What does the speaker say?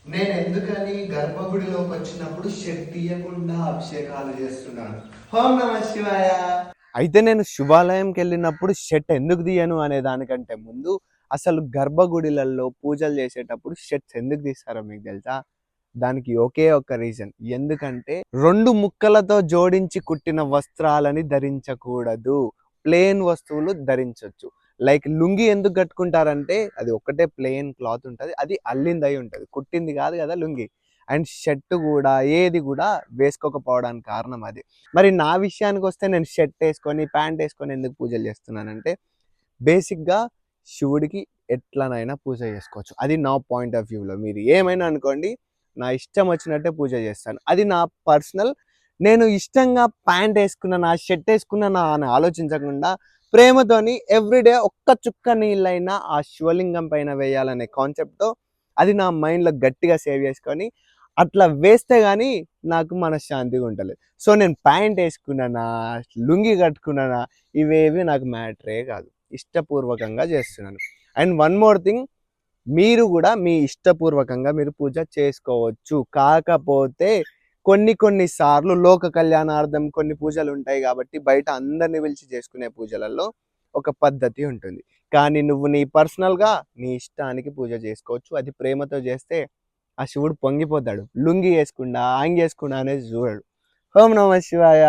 నేను ఎందుకని గర్భగుడిలోకి వచ్చినప్పుడు షర్ట్ తీయకుండా అభిషేకాలు చేస్తున్నాను. ఓం నమ శివాయ. అయితే నేను శుభాలయంకి వెళ్ళినప్పుడు షర్ట్ ఎందుకు తీయను అనే దానికంటే ముందు అసలు గర్భగుడిలలో పూజలు చేసేటప్పుడు షర్ట్స్ ఎందుకు తీస్తారో మీకు తెలుసా? దానికి ఒకే ఒక రీజన్. ఎందుకంటే 2 ముక్కలతో జోడించి కుట్టిన వస్త్రాలని ధరించకూడదు. ప్లెయిన్ వస్తువులు ధరించొచ్చు. లైక్ లుంగీ ఎందుకు కట్టుకుంటారంటే అది ఒకటే ప్లెయిన్ క్లాత్ ఉంటది. అది అల్లిందై ఉంటది. కుట్టింది కాదు కదా లుంగీ. అండ్ షర్ట్ కూడా ఏది కూడా వేసుకోకపోవడానికి కారణం అది. మరి నా విషయానికొస్తే నేను షర్ట్ ఏసుకొని, ప్యాంట్ ఏసుకొని ఎందుకు పూజలు చేస్తున్నానంటే బేసిక్‌గా శివుడికి ఎట్లనైనా పూజ చేసుకోవచ్చు. అది నా పాయింట్ ఆఫ్ వ్యూలో. మీరు ఏమైనా అనుకోండి. నా ఇష్టం వచ్చినట్టే పూజ చేస్తాను. అది నా పర్సనల్. నేను ఇష్టంగా ప్యాంట్ ఏసుకున్నానా, షర్ట్ ఏసుకున్నానా అని ఆలోచించకుండా ప్రేమతోని ఎవ్రీడే ఒక్క చుక్క నీళ్ళైనా ఆ శివలింగం పైన వేయాలనే కాన్సెప్ట్‌తో అది నా మైండ్‌లో గట్టిగా సేవ్ చేసుకొని అట్లా వేస్తే గానీ నాకు మనశ్శాంతిగా ఉంటలేదు. సో, నేను ప్యాంట్ ఏసుకున్నానా, లుంగీ కట్టుకున్నానా ఇవేవి నాకు మ్యాటరే కాదు. ఇష్టపూర్వకంగా చేస్తున్నాను. అండ్ వన్ మోర్ థింగ్, మీరు కూడా మీ ఇష్టపూర్వకంగా మీరు పూజ చేసుకోవచ్చు. కాకపోతే కొన్ని కొన్ని సార్లు లోక కళ్యాణార్థం కొన్ని పూజలు ఉంటాయి కాబట్టి బయట అందరిని పిలిచి చేసుకునే పూజలలో ఒక పద్ధతి ఉంటుంది. కానీ నువ్వు నీ పర్సనల్‌గా నీ ఇష్టానికి పూజ చేసుకోవచ్చు. అది ప్రేమతో చేస్తే ఆ శివుడు పొంగిపోతాడు. లుంగీ యేసుకున్నా, అంగి యేసుకున్నా అనేది చూడడు. ఓం నమః శివాయ.